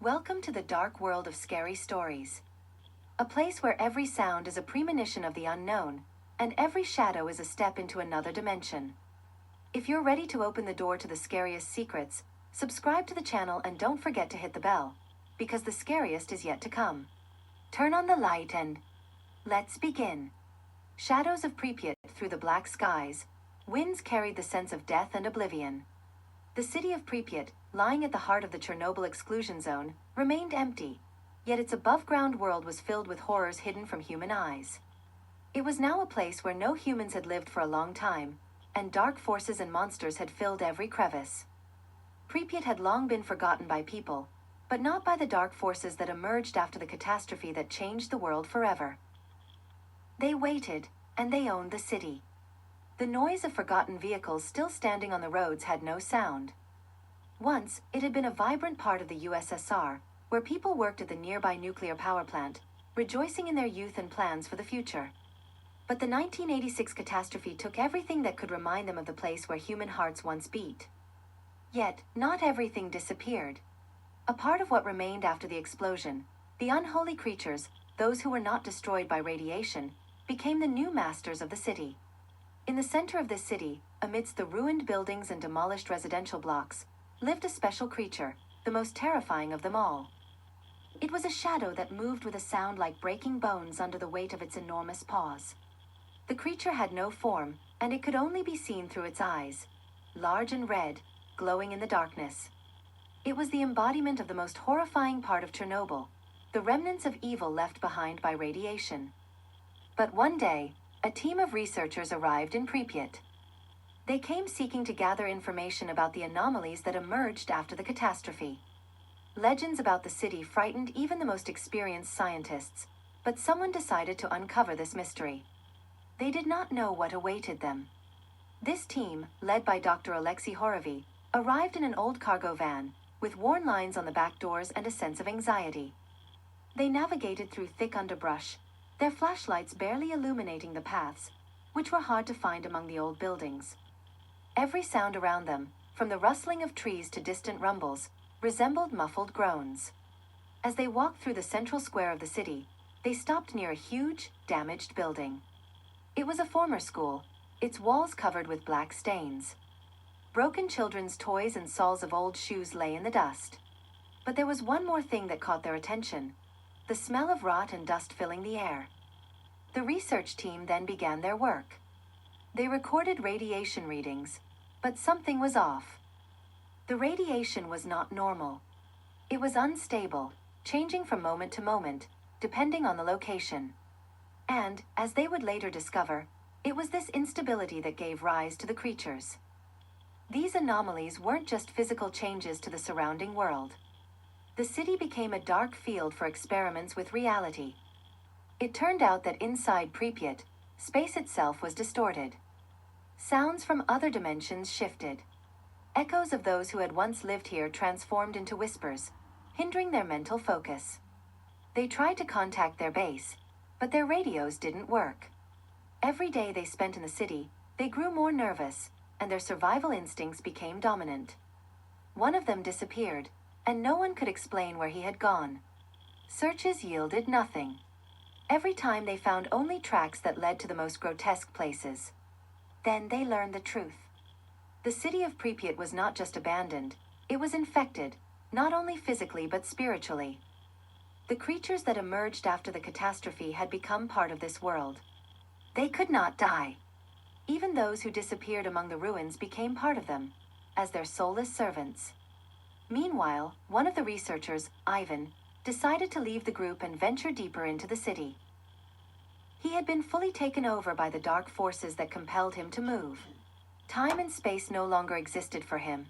Welcome to the dark world of scary stories. A place where every sound is a premonition of the unknown, and every shadow is a step into another dimension. If you're ready to open the door to the scariest secrets, subscribe to the channel and don't forget to hit the bell, because the scariest is yet to come. Turn on the light and let's begin. Shadows of Pripyat through the black skies, winds carried the sense of death and oblivion. The city of Pripyat, lying at the heart of the Chernobyl exclusion zone, remained empty, yet its above-ground world was filled with horrors hidden from human eyes. It was now a place where no humans had lived for a long time, and dark forces and monsters had filled every crevice. Pripyat had long been forgotten by people, but not by the dark forces that emerged after the catastrophe that changed the world forever. They waited, and they owned the city. The noise of forgotten vehicles still standing on the roads had no sound. Once, it had been a vibrant part of the USSR, where people worked at the nearby nuclear power plant, rejoicing in their youth and plans for the future. But the 1986 catastrophe took everything that could remind them of the place where human hearts once beat. Yet, not everything disappeared. A part of what remained after the explosion, the unholy creatures, those who were not destroyed by radiation, became the new masters of the city. In the center of this city, amidst the ruined buildings and demolished residential blocks, lived a special creature, the most terrifying of them all. It was a shadow that moved with a sound like breaking bones under the weight of its enormous paws. The creature had no form, and it could only be seen through its eyes, large and red, glowing in the darkness. It was the embodiment of the most horrifying part of Chernobyl, the remnants of evil left behind by radiation. But one day, a team of researchers arrived in Pripyat. They came seeking to gather information about the anomalies that emerged after the catastrophe. Legends about the city frightened even the most experienced scientists, but someone decided to uncover this mystery. They did not know what awaited them. This team, led by Dr. Alexei Horrifying, arrived in an old cargo van, with worn lines on the back doors and a sense of anxiety. They navigated through thick underbrush, their flashlights barely illuminating the paths, which were hard to find among the old buildings. Every sound around them, from the rustling of trees to distant rumbles, resembled muffled groans. As they walked through the central square of the city, they stopped near a huge, damaged building. It was a former school, its walls covered with black stains. Broken children's toys and soles of old shoes lay in the dust. But there was one more thing that caught their attention: the smell of rot and dust filling the air. The research team then began their work. They recorded radiation readings, but something was off. The radiation was not normal. It was unstable, changing from moment to moment, depending on the location. And, as they would later discover, it was this instability that gave rise to the creatures. These anomalies weren't just physical changes to the surrounding world. The city became a dark field for experiments with reality. It turned out that inside Pripyat, space itself was distorted. Sounds from other dimensions shifted. Echoes of those who had once lived here transformed into whispers, hindering their mental focus. They tried to contact their base, but their radios didn't work. Every day they spent in the city, they grew more nervous, and their survival instincts became dominant. One of them disappeared, and no one could explain where he had gone. Searches yielded nothing. Every time they found only tracks that led to the most grotesque places. Then they learned the truth. The city of Pripyat was not just abandoned, it was infected, not only physically but spiritually. The creatures that emerged after the catastrophe had become part of this world. They could not die. Even those who disappeared among the ruins became part of them, as their soulless servants. Meanwhile, one of the researchers, Ivan, decided to leave the group and venture deeper into the city. He had been fully taken over by the dark forces that compelled him to move. Time and space no longer existed for him.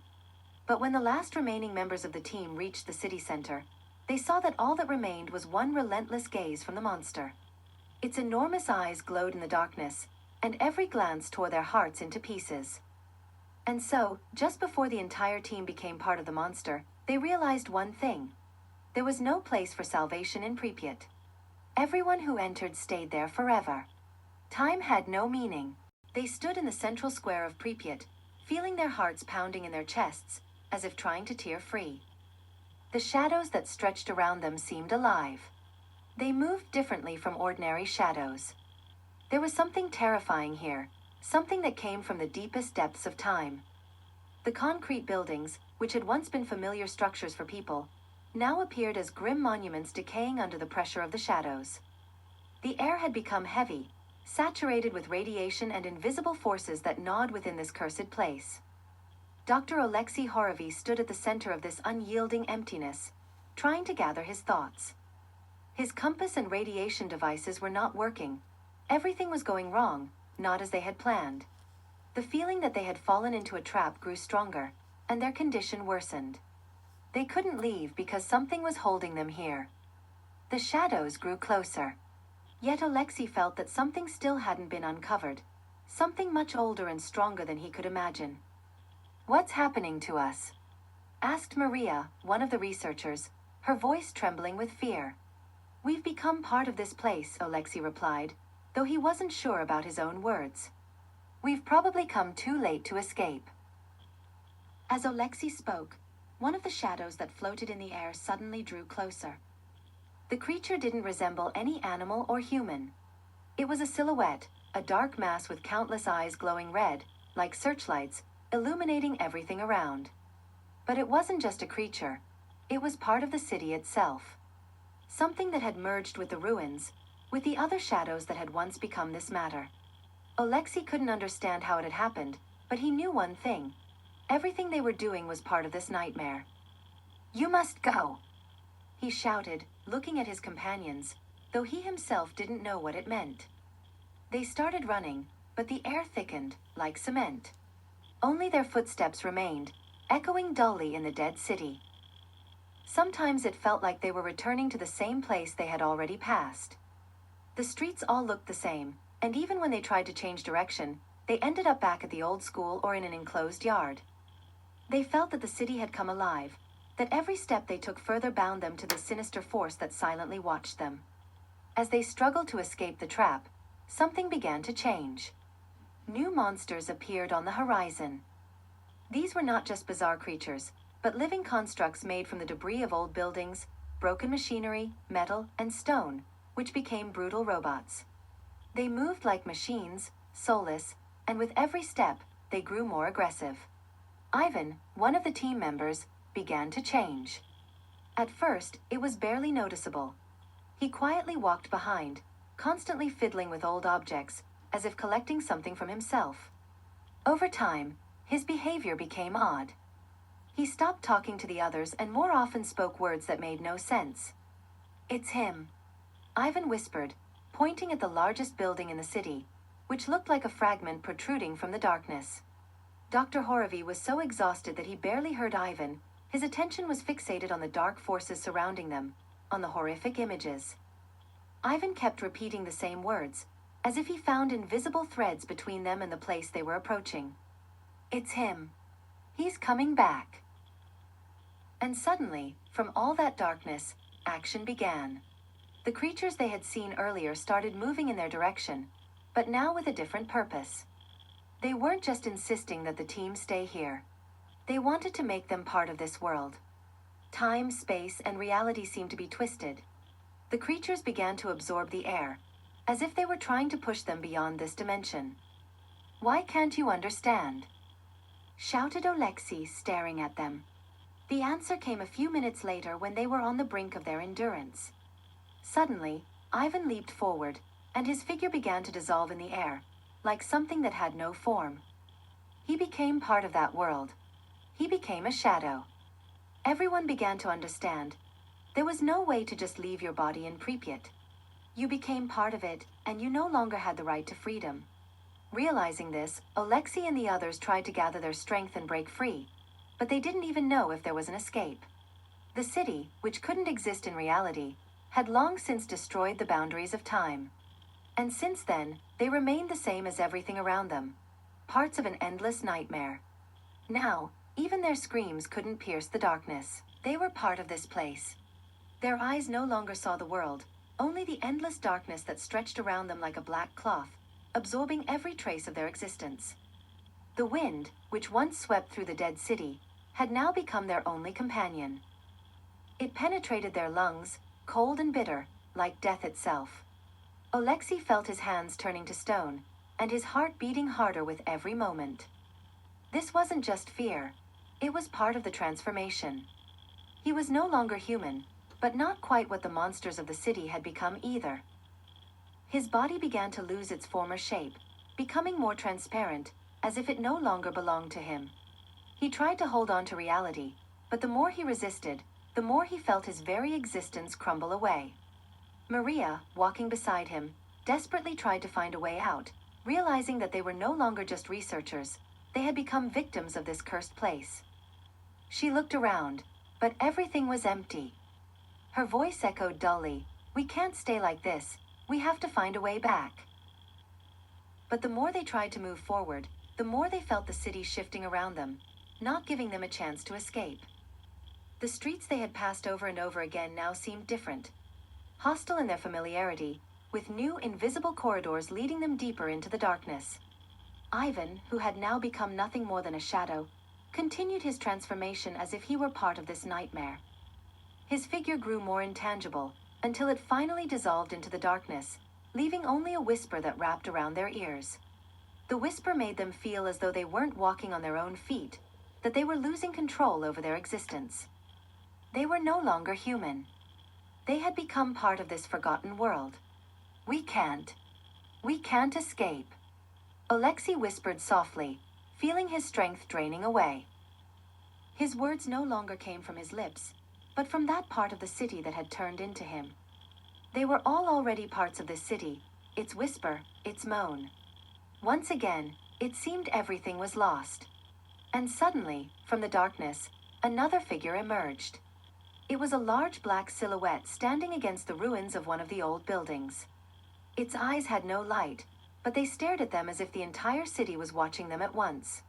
But when the last remaining members of the team reached the city center, they saw that all that remained was one relentless gaze from the monster. Its enormous eyes glowed in the darkness, and every glance tore their hearts into pieces. And so, just before the entire team became part of the monster, they realized one thing. There was no place for salvation in Pripyat. Everyone who entered stayed there forever. Time had no meaning. They stood in the central square of Pripyat, feeling their hearts pounding in their chests, as if trying to tear free. The shadows that stretched around them seemed alive. They moved differently from ordinary shadows. There was something terrifying here, something that came from the deepest depths of time. The concrete buildings, which had once been familiar structures for people, now appeared as grim monuments decaying under the pressure of the shadows. The air had become heavy, saturated with radiation and invisible forces that gnawed within this cursed place. Dr. Alexei Horrifying stood at the center of this unyielding emptiness, trying to gather his thoughts. His compass and radiation devices were not working. Everything was going wrong, not as they had planned. The feeling that they had fallen into a trap grew stronger, and their condition worsened. They couldn't leave because something was holding them here. The shadows grew closer. Yet Alexei felt that something still hadn't been uncovered, something much older and stronger than he could imagine. "What's happening to us?" asked Maria, one of the researchers, her voice trembling with fear. "We've become part of this place," Alexei replied, though he wasn't sure about his own words. "We've probably come too late to escape." As Alexei spoke, one of the shadows that floated in the air suddenly drew closer. The creature didn't resemble any animal or human. It was a silhouette, a dark mass with countless eyes glowing red, like searchlights, illuminating everything around. But it wasn't just a creature. It was part of the city itself. Something that had merged with the ruins, with the other shadows that had once become this matter. Alexei couldn't understand how it had happened, but he knew one thing. Everything they were doing was part of this nightmare. "You must go," he shouted, looking at his companions, though he himself didn't know what it meant. They started running, but the air thickened, like cement. Only their footsteps remained, echoing dully in the dead city. Sometimes it felt like they were returning to the same place they had already passed. The streets all looked the same, and even when they tried to change direction, they ended up back at the old school or in an enclosed yard. They felt that the city had come alive, that every step they took further bound them to the sinister force that silently watched them. As they struggled to escape the trap, something began to change. New monsters appeared on the horizon. These were not just bizarre creatures, but living constructs made from the debris of old buildings, broken machinery, metal, and stone, which became brutal robots. They moved like machines, soulless, and with every step, they grew more aggressive. Ivan, one of the team members, began to change. At first, it was barely noticeable. He quietly walked behind, constantly fiddling with old objects, as if collecting something from himself. Over time, his behavior became odd. He stopped talking to the others and more often spoke words that made no sense. "It's him," Ivan whispered, pointing at the largest building in the city, which looked like a fragment protruding from the darkness. Dr. Horrifying was so exhausted that he barely heard Ivan. His attention was fixated on the dark forces surrounding them, on the horrific images. Ivan kept repeating the same words, as if he found invisible threads between them and the place they were approaching. "It's him. He's coming back." And suddenly, from all that darkness, action began. The creatures they had seen earlier started moving in their direction, but now with a different purpose. They weren't just insisting that the team stay here. They wanted to make them part of this world. Time, space, and reality seemed to be twisted. The creatures began to absorb the air, as if they were trying to push them beyond this dimension. "Why can't you understand?" shouted Alexei, staring at them. The answer came a few minutes later when they were on the brink of their endurance. Suddenly, Ivan leaped forward, and his figure began to dissolve in the air, like something that had no form. He became part of that world. He became a shadow. Everyone began to understand. There was no way to just leave your body in Pripyat. You became part of it, and you no longer had the right to freedom. Realizing this, Alexei and the others tried to gather their strength and break free, but they didn't even know if there was an escape. The city, which couldn't exist in reality, had long since destroyed the boundaries of time. And since then, they remained the same as everything around them, parts of an endless nightmare. Now, even their screams couldn't pierce the darkness. They were part of this place. Their eyes no longer saw the world, only the endless darkness that stretched around them like a black cloth, absorbing every trace of their existence. The wind, which once swept through the dead city, had now become their only companion. It penetrated their lungs, cold and bitter, like death itself. Oleksiy felt his hands turning to stone, and his heart beating harder with every moment. This wasn't just fear. It was part of the transformation. He was no longer human, but not quite what the monsters of the city had become either. His body began to lose its former shape, becoming more transparent, as if it no longer belonged to him. He tried to hold on to reality, but the more he resisted, the more he felt his very existence crumble away. Maria, walking beside him, desperately tried to find a way out, realizing that they were no longer just researchers, they had become victims of this cursed place. She looked around, but everything was empty. Her voice echoed dully, "We can't stay like this, we have to find a way back." But the more they tried to move forward, the more they felt the city shifting around them, not giving them a chance to escape. The streets they had passed over and over again now seemed different, hostile in their familiarity, with new invisible corridors leading them deeper into the darkness. Ivan, who had now become nothing more than a shadow, continued his transformation as if he were part of this nightmare. His figure grew more intangible, until it finally dissolved into the darkness, leaving only a whisper that wrapped around their ears. The whisper made them feel as though they weren't walking on their own feet, that they were losing control over their existence. They were no longer human. They had become part of this forgotten world. We can't escape," Oleksiy whispered softly, feeling his strength draining away. His words no longer came from his lips, but from that part of the city that had turned into him. They were all already parts of this city, its whisper, its moan. Once again, it seemed everything was lost. And suddenly, from the darkness, another figure emerged. It was a large black silhouette standing against the ruins of one of the old buildings. Its eyes had no light, but they stared at them as if the entire city was watching them at once.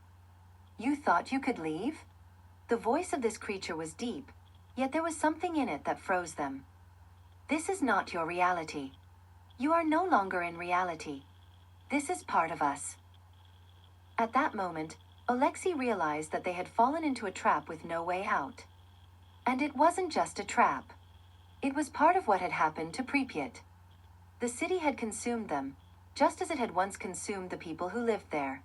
"You thought you could leave?" The voice of this creature was deep, yet there was something in it that froze them. "This is not your reality. You are no longer in reality. This is part of us." At that moment, Oleksiy realized that they had fallen into a trap with no way out. And it wasn't just a trap. It was part of what had happened to Pripyat. The city had consumed them, just as it had once consumed the people who lived there.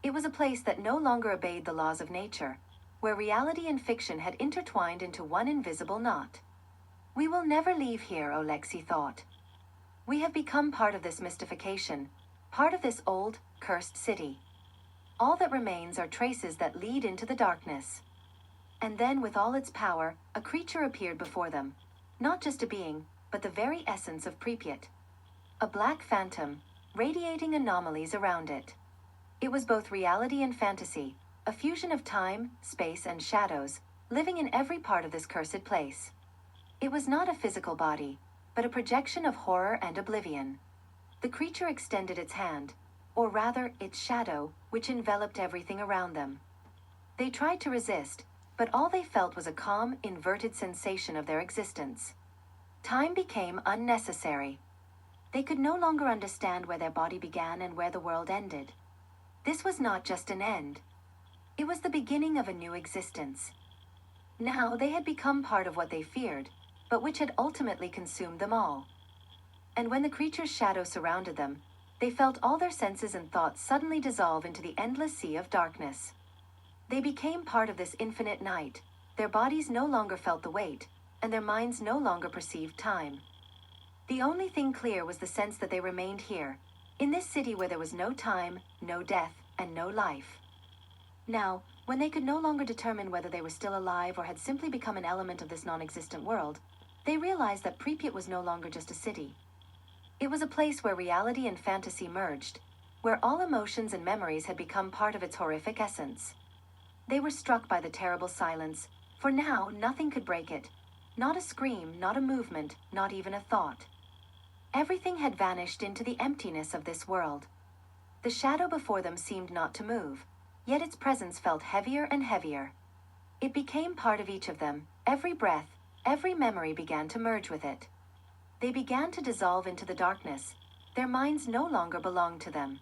It was a place that no longer obeyed the laws of nature, where reality and fiction had intertwined into one invisible knot. "We will never leave here," Oleksiy thought. "We have become part of this mystification, part of this old, cursed city. All that remains are traces that lead into the darkness." And then, with all its power, a creature appeared before them. Not just a being, but the very essence of Pripyat. A black phantom, radiating anomalies around it. It was both reality and fantasy, a fusion of time, space, and shadows, living in every part of this cursed place. It was not a physical body, but a projection of horror and oblivion. The creature extended its hand, or rather, its shadow, which enveloped everything around them. They tried to resist, but all they felt was a calm, inverted sensation of their existence. Time became unnecessary. They could no longer understand where their body began and where the world ended. This was not just an end. It was the beginning of a new existence. Now they had become part of what they feared, but which had ultimately consumed them all. And when the creature's shadow surrounded them, they felt all their senses and thoughts suddenly dissolve into the endless sea of darkness. They became part of this infinite night. Their bodies no longer felt the weight, and their minds no longer perceived time. The only thing clear was the sense that they remained here, in this city where there was no time, no death, and no life. Now, when they could no longer determine whether they were still alive or had simply become an element of this non-existent world, they realized that Pripyat was no longer just a city. It was a place where reality and fantasy merged, where all emotions and memories had become part of its horrific essence. They were struck by the terrible silence, for now nothing could break it. Not a scream, not a movement, not even a thought. Everything had vanished into the emptiness of this world. The shadow before them seemed not to move, yet its presence felt heavier and heavier. It became part of each of them. Every breath, every memory began to merge with it. They began to dissolve into the darkness. Their minds no longer belonged to them.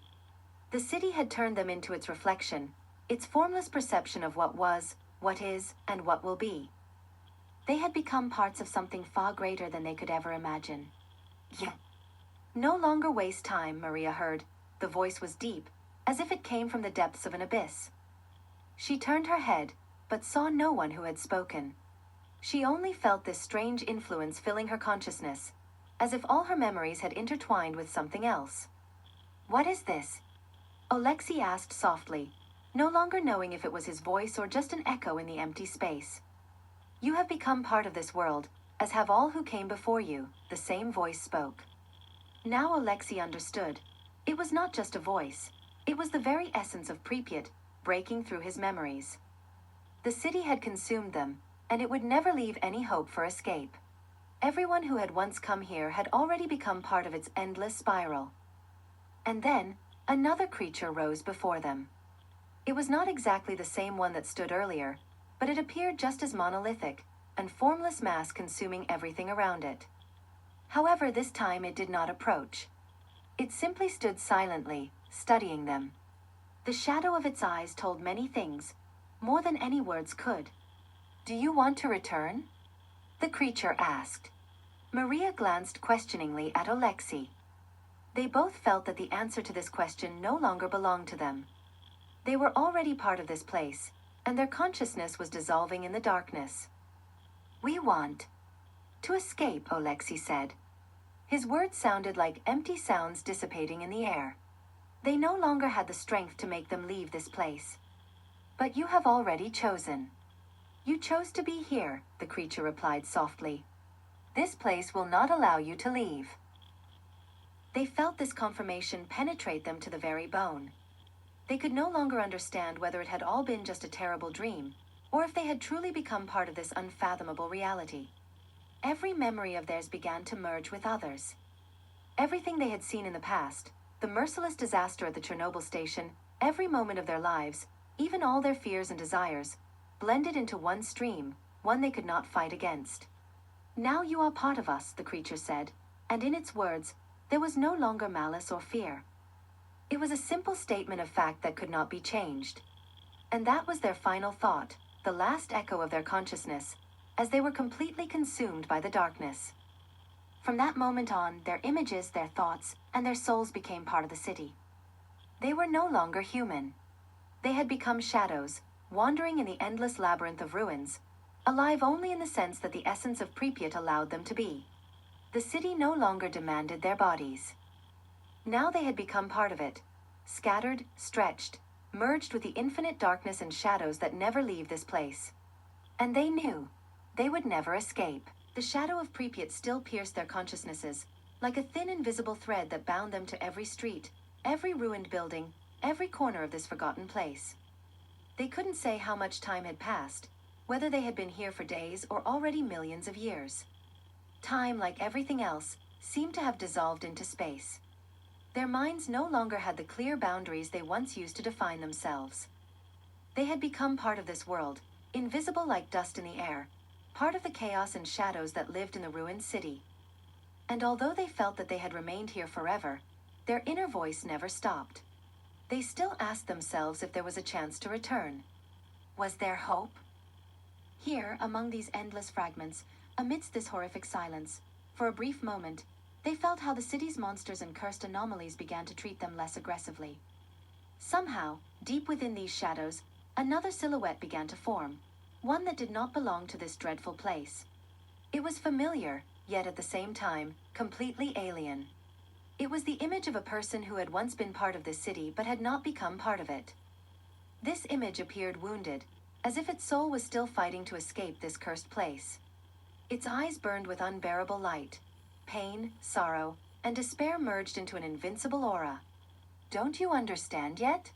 The city had turned them into its reflection, its formless perception of what was, what is, and what will be. They had become parts of something far greater than they could ever imagine. Yeah. No longer waste time, Maria heard. The voice was deep, as if it came from the depths of an abyss. She turned her head, but saw no one who had spoken. She only felt this strange influence filling her consciousness, as if all her memories had intertwined with something else. "What is this?" Alexei asked softly, no longer knowing if it was his voice or just an echo in the empty space. "You have become part of this world, as have all who came before you," the same voice spoke. Now Alexei understood. It was not just a voice. It was the very essence of Pripyat, breaking through his memories. The city had consumed them, and it would never leave any hope for escape. Everyone who had once come here had already become part of its endless spiral. And then, another creature rose before them. It was not exactly the same one that stood earlier, but it appeared just as monolithic, and formless mass consuming everything around it. However, this time it did not approach. It simply stood silently, studying them. The shadow of its eyes told many things, more than any words could. "Do you want to return?" the creature asked. Maria glanced questioningly at Alexei. They both felt that the answer to this question no longer belonged to them. They were already part of this place, and their consciousness was dissolving in the darkness. "We want to escape," Alexei said. His words sounded like empty sounds dissipating in the air. They no longer had the strength to make them leave this place. "But you have already chosen." "You chose to be here," the creature replied softly. "This place will not allow you to leave." They felt this confirmation penetrate them to the very bone. They could no longer understand whether it had all been just a terrible dream, or if they had truly become part of this unfathomable reality. Every memory of theirs began to merge with others. Everything they had seen in the past, the merciless disaster at the Chernobyl station, every moment of their lives, even all their fears and desires, blended into one stream, one they could not fight against. "Now you are part of us," the creature said, and in its words, there was no longer malice or fear. It was a simple statement of fact that could not be changed. And that was their final thought, the last echo of their consciousness, as they were completely consumed by the darkness. From that moment on, their images, their thoughts, and their souls became part of the city. They were no longer human. They had become shadows, wandering in the endless labyrinth of ruins, alive only in the sense that the essence of Pripyat allowed them to be. The city no longer demanded their bodies. Now they had become part of it, scattered, stretched, merged with the infinite darkness and shadows that never leave this place. And they knew they would never escape. The shadow of Pripyat still pierced their consciousnesses, like a thin invisible thread that bound them to every street, every ruined building, every corner of this forgotten place. They couldn't say how much time had passed, whether they had been here for days or already millions of years. Time, like everything else, seemed to have dissolved into space. Their minds no longer had the clear boundaries they once used to define themselves. They had become part of this world, invisible like dust in the air, part of the chaos and shadows that lived in the ruined city. And although they felt that they had remained here forever, their inner voice never stopped. They still asked themselves if there was a chance to return. Was there hope? Here, among these endless fragments, amidst this horrific silence, for a brief moment, they felt how the city's monsters and cursed anomalies began to treat them less aggressively. Somehow, deep within these shadows, another silhouette began to form, one that did not belong to this dreadful place. It was familiar, yet at the same time, completely alien. It was the image of a person who had once been part of this city but had not become part of it. This image appeared wounded, as if its soul was still fighting to escape this cursed place. Its eyes burned with unbearable light. Pain, sorrow, and despair merged into an invincible aura. "Don't you understand yet?"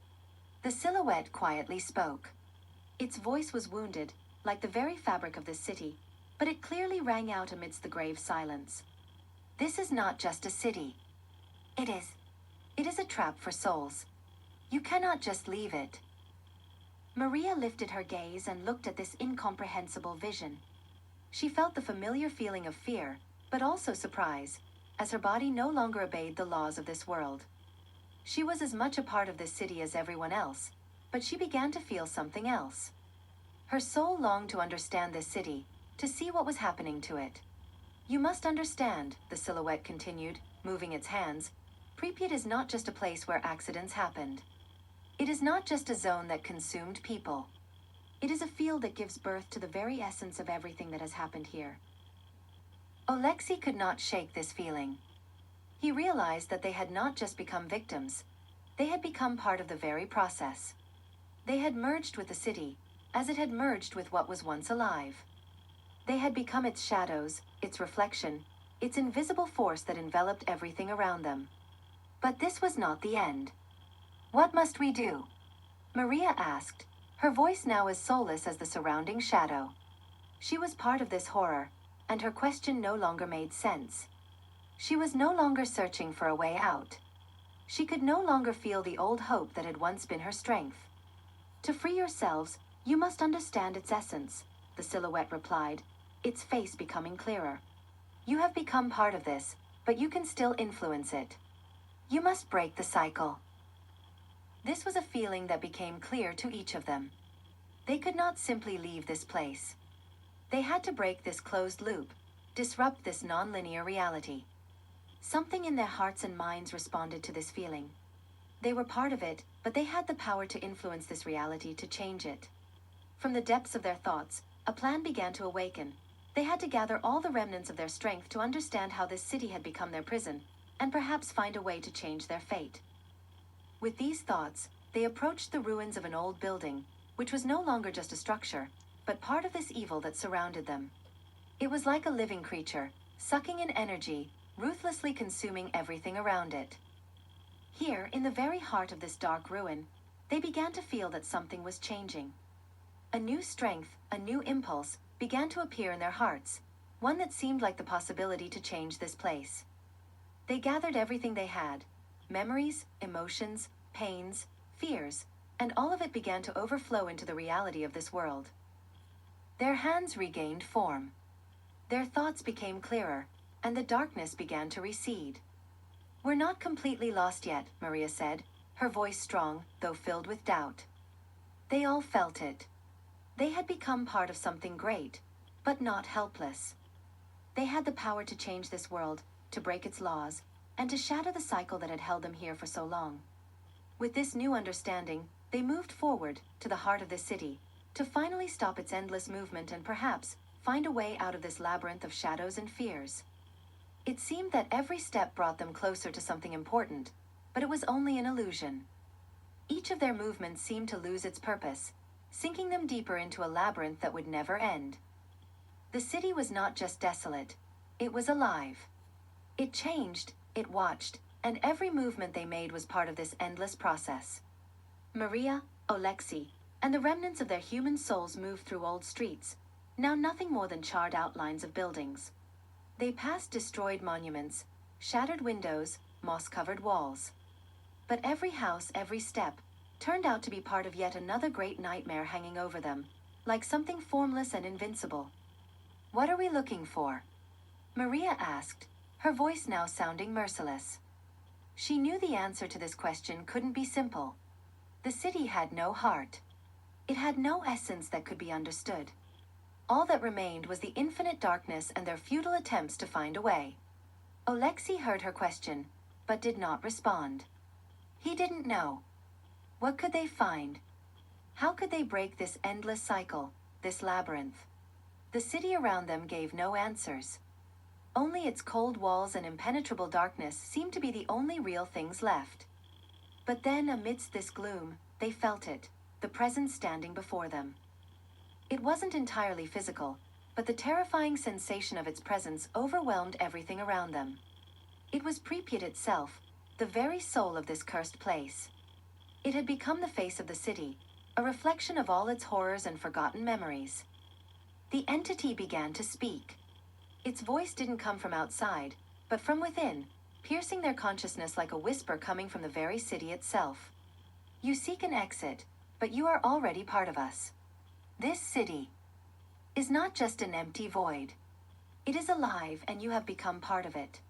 The silhouette quietly spoke. Its voice was wounded, like the very fabric of this city, but it clearly rang out amidst the grave silence. "This is not just a city. It is a trap for souls. You cannot just leave it." Maria lifted her gaze and looked at this incomprehensible vision. She felt the familiar feeling of fear, but also surprise, as her body no longer obeyed the laws of this world. She was as much a part of this city as everyone else, but she began to feel something else. Her soul longed to understand this city, to see what was happening to it. You must understand, the silhouette continued, moving its hands. Pripyat is not just a place where accidents happened. It is not just a zone that consumed people. It is a field that gives birth to the very essence of everything that has happened here. Oleksiy could not shake this feeling. He realized that they had not just become victims. They had become part of the very process. They had merged with the city, as it had merged with what was once alive. They had become its shadows, its reflection, its invisible force that enveloped everything around them. But this was not the end. What must we do? Maria asked, her voice now as soulless as the surrounding shadow. She was part of this horror, and her question no longer made sense. She was no longer searching for a way out. She could no longer feel the old hope that had once been her strength. To free yourselves, you must understand its essence, the silhouette replied, its face becoming clearer. You have become part of this, but you can still influence it. You must break the cycle. This was a feeling that became clear to each of them. They could not simply leave this place. They had to break this closed loop, disrupt this non-linear reality. Something in their hearts and minds responded to this feeling. They were part of it, but they had the power to influence this reality, to change it. From the depths of their thoughts, a plan began to awaken. They had to gather all the remnants of their strength to understand how this city had become their prison, and perhaps find a way to change their fate. With these thoughts, they approached the ruins of an old building, which was no longer just a structure, but part of this evil that surrounded them. It was like a living creature, sucking in energy, ruthlessly consuming everything around it. Here, in the very heart of this dark ruin, they began to feel that something was changing. A new strength, a new impulse, began to appear in their hearts, one that seemed like the possibility to change this place. They gathered everything they had, memories, emotions, pains, fears, and all of it began to overflow into the reality of this world. Their hands regained form. Their thoughts became clearer, and the darkness began to recede. We're not completely lost yet, Maria said, her voice strong, though filled with doubt. They all felt it. They had become part of something great, but not helpless. They had the power to change this world, to break its laws, and to shatter the cycle that had held them here for so long. With this new understanding, they moved forward, to the heart of the city, to finally stop its endless movement and perhaps find a way out of this labyrinth of shadows and fears. It seemed that every step brought them closer to something important, but it was only an illusion. Each of their movements seemed to lose its purpose, sinking them deeper into a labyrinth that would never end. The city was not just desolate, it was alive. It changed, it watched, and every movement they made was part of this endless process. Maria, Oleksiy, and the remnants of their human souls moved through old streets, now nothing more than charred outlines of buildings. They passed destroyed monuments, shattered windows, moss-covered walls. But every house, every step, turned out to be part of yet another great nightmare hanging over them, like something formless and invincible. What are we looking for? Maria asked, her voice now sounding merciless. She knew the answer to this question couldn't be simple. The city had no heart. It had no essence that could be understood. All that remained was the infinite darkness and their futile attempts to find a way. Oleksiy heard her question, but did not respond. He didn't know. What could they find? How could they break this endless cycle, this labyrinth? The city around them gave no answers. Only its cold walls and impenetrable darkness seemed to be the only real things left. But then, amidst this gloom, they felt it, the presence standing before them. It wasn't entirely physical, but the terrifying sensation of its presence overwhelmed everything around them. It was Pripyat itself, the very soul of this cursed place. It had become the face of the city, a reflection of all its horrors and forgotten memories. The entity began to speak. Its voice didn't come from outside, but from within, piercing their consciousness like a whisper coming from the very city itself. You seek an exit, but you are already part of us. This city is not just an empty void. It is alive and you have become part of it.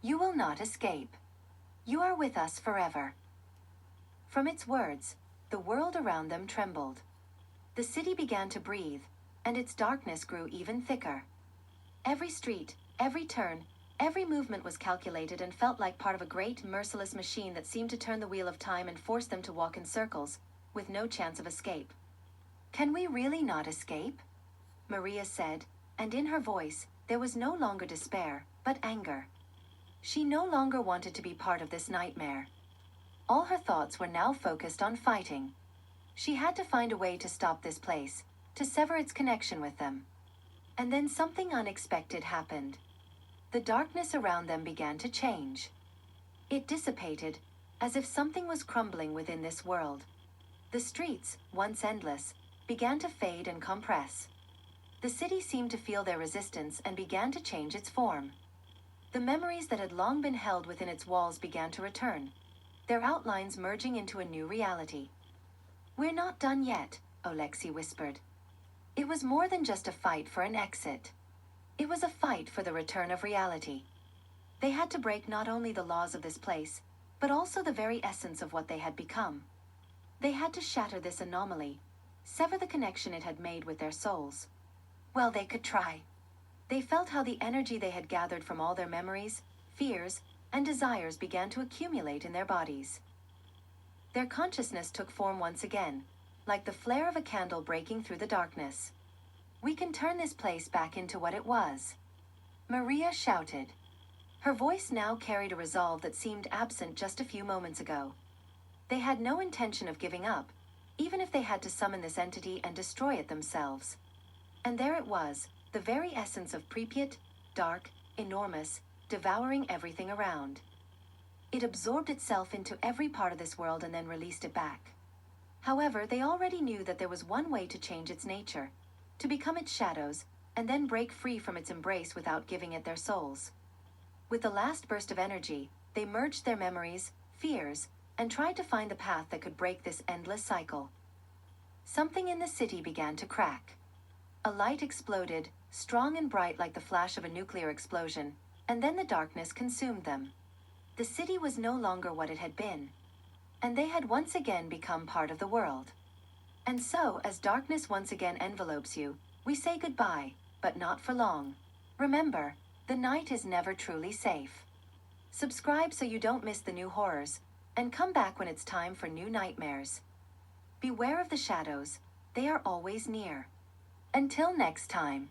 You will not escape. You are with us forever. From its words, the world around them trembled. The city began to breathe, and its darkness grew even thicker. Every street, every turn, every movement was calculated and felt like part of a great, merciless machine that seemed to turn the wheel of time and force them to walk in circles, with no chance of escape. "Can we really not escape?" Maria said, and in her voice, there was no longer despair, but anger. She no longer wanted to be part of this nightmare. All her thoughts were now focused on fighting. She had to find a way to stop this place, to sever its connection with them. And then something unexpected happened. The darkness around them began to change. It dissipated, as if something was crumbling within this world. The streets, once endless, began to fade and compress. The city seemed to feel their resistance and began to change its form. The memories that had long been held within its walls began to return, their outlines merging into a new reality. "We're not done yet," Oleksiy whispered. It was more than just a fight for an exit. It was a fight for the return of reality. They had to break not only the laws of this place, but also the very essence of what they had become. They had to shatter this anomaly, sever the connection it had made with their souls. Well, they could try. They felt how the energy they had gathered from all their memories, fears, and desires began to accumulate in their bodies. Their consciousness took form once again, like the flare of a candle breaking through the darkness. "We can turn this place back into what it was," Maria shouted. Her voice now carried a resolve that seemed absent just a few moments ago. They had no intention of giving up, even if they had to summon this entity and destroy it themselves. And there it was, the very essence of Pripyat, dark, enormous, devouring everything around. It absorbed itself into every part of this world and then released it back. However, they already knew that there was one way to change its nature, to become its shadows, and then break free from its embrace without giving it their souls. With the last burst of energy, they merged their memories, fears, and tried to find the path that could break this endless cycle. Something in the city began to crack. A light exploded, strong and bright like the flash of a nuclear explosion, and then the darkness consumed them. The city was no longer what it had been, and they had once again become part of the world. And so, as darkness once again envelopes you, we say goodbye, but not for long. Remember, the night is never truly safe. Subscribe so you don't miss the new horrors, and come back when it's time for new nightmares. Beware of the shadows, they are always near. Until next time.